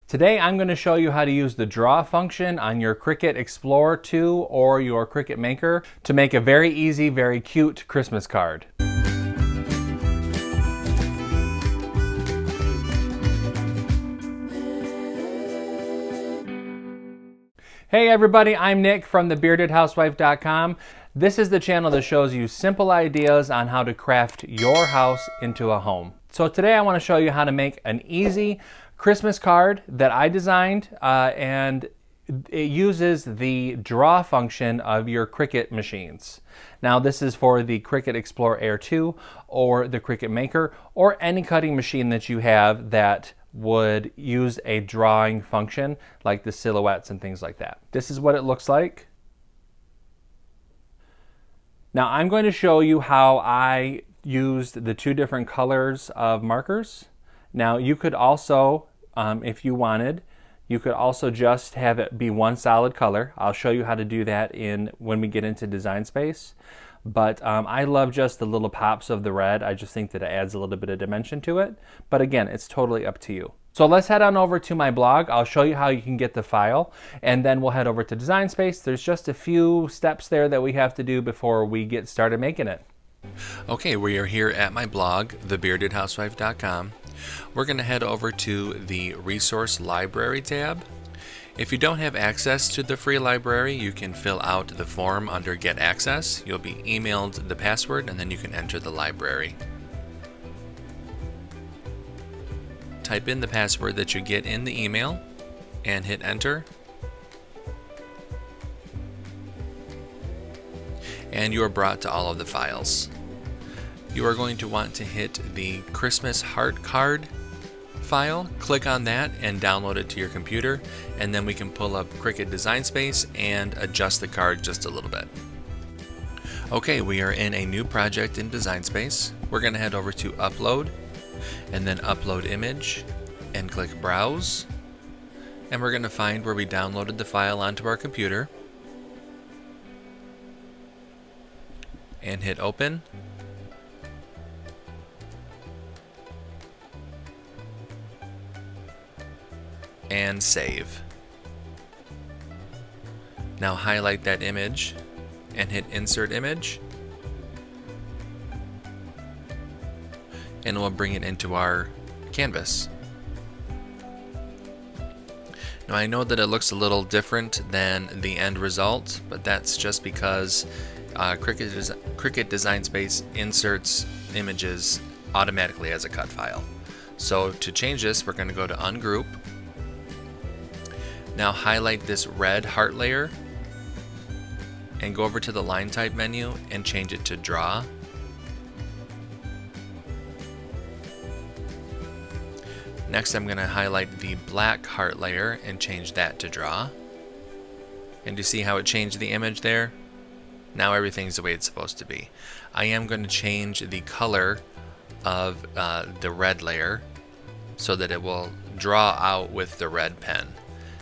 Today I'm going to show you how to use the draw function on your Cricut Explorer 2 or your Cricut Maker to make a very easy, very cute Christmas card. Hey everybody, I'm Nick from the beardedhousewife.com. This is the channel that shows you simple ideas on how to craft your house into a home. So today I want to show you how to make an easy Christmas card that I designed, and it uses the draw function of your Cricut machines. Now this is for the Cricut Explorer Air 2 or the Cricut Maker or any cutting machine that you have that would use a drawing function like the silhouettes and things like that. This is what it looks like. Now I'm going to show you how I used the two different colors of markers. Now you could also, if you wanted, you could also just have it be one solid color. I'll show you how to do that when we get into Design Space. But I love just the little pops of the red. I just think that it adds a little bit of dimension to it. But again, it's totally up to you. So let's head on over to my blog. I'll show you how you can get the file, and then we'll head over to Design Space. There's just a few steps there that we have to do before we get started making it. Okay, we are here at my blog, thebeardedhousewife.com. We're going to head over to the Resource Library tab. If you don't have access to the free library, you can fill out the form under Get Access. You'll be emailed the password and then you can enter the library. Type in the password that you get in the email and hit enter. And you are brought to all of the files. You are going to want to hit the Christmas heart card file, click on that and download it to your computer, and then we can pull up Cricut Design Space and adjust the card just a little bit. Okay, we are in a new project in Design Space. We're going to head over to Upload and then Upload Image and click Browse, and we're going to find where we downloaded the file onto our computer and hit Open. And save. Now highlight that image and hit Insert Image, and we'll bring it into our canvas. Now I know that it looks a little different than the end result, but that's just because Cricut Design Space inserts images automatically as a cut file. So to change this, we're going to go to Ungroup. Now highlight this red heart layer and go over to the line type menu and change it to draw. Next I'm going to highlight the black heart layer and change that to draw. And you see how it changed the image there? Now everything's the way it's supposed to be. I am going to change the color of the red layer so that it will draw out with the red pen.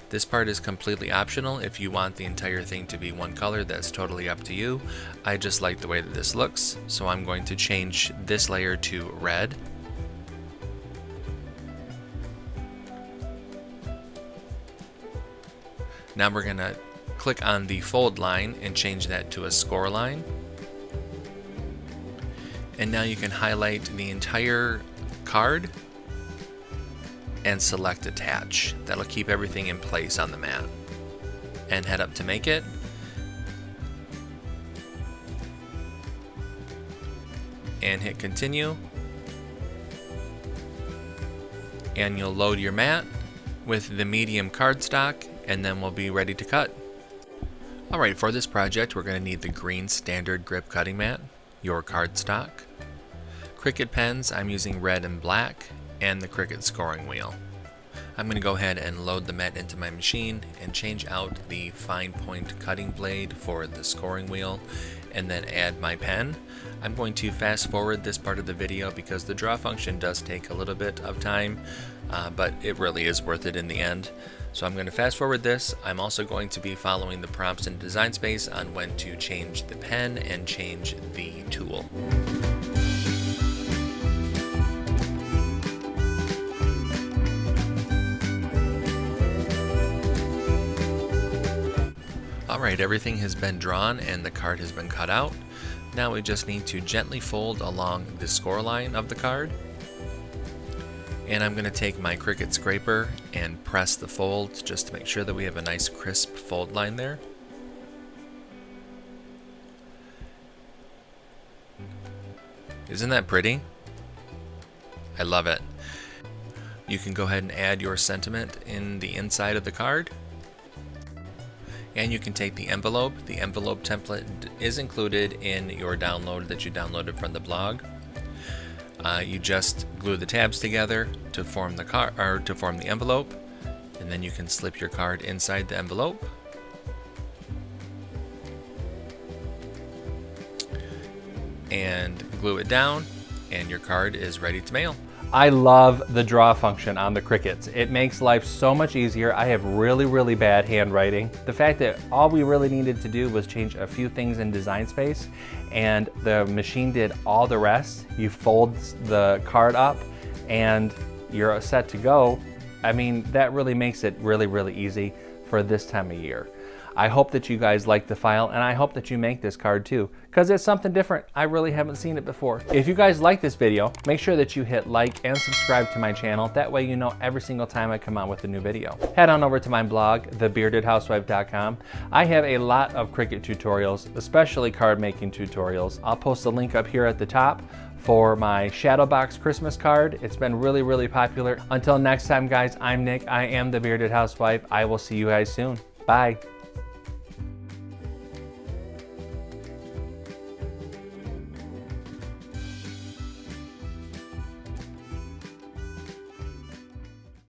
This part is completely optional. If you want the entire thing to be one color, that's totally up to you. I just like the way that this looks, so I'm going to change this layer to red. Now we're going to click on the fold line and change that to a score line. And now you can highlight the entire card and select Attach. That'll keep everything in place on the mat. And head up to Make It. And hit Continue. And you'll load your mat with the medium cardstock, and then we'll be ready to cut. Alright, for this project we're going to need the green standard grip cutting mat, your cardstock, Cricut pens, I'm using red and black, and the Cricut scoring wheel. I'm going to go ahead and load the mat into my machine and change out the fine point cutting blade for the scoring wheel, and then add my pen. I'm going to fast forward this part of the video because the draw function does take a little bit of time, but it really is worth it in the end. So I'm going to fast forward this. I'm also going to be following the prompts in Design Space on when to change the pen and change the tool. Alright, everything has been drawn and the card has been cut out. Now we just need to gently fold along the score line of the card. And I'm going to take my Cricut scraper and press the folds just to make sure that we have a nice crisp fold line there. Isn't that pretty? I love it. You can go ahead and add your sentiment in the inside of the card. And you can take the envelope. The envelope template is included in your download that you downloaded from the blog. You just glue the tabs together to form the card, or to form the envelope, and then you can slip your card inside the envelope. And glue it down, and your card is ready to mail. I love the draw function on the Cricuts. It makes life so much easier. I have really bad handwriting. The fact that all we really needed to do was change a few things in Design Space and the machine did all the rest. You fold the card up and you're set to go. I mean, that really makes it really easy for this time of year. I hope that you guys like the file, and I hope that you make this card too, because it's something different. I really haven't seen it before. If you guys like this video, make sure that you hit like and subscribe to my channel. That way you know every single time I come out with a new video. Head on over to my blog, thebeardedhousewife.com. I have a lot of Cricut tutorials, especially card making tutorials. I'll post a link up here at the top for my shadow box Christmas card. It's been really popular. Until next time guys, I'm Nick. I am the Bearded Housewife. I will see you guys soon. Bye.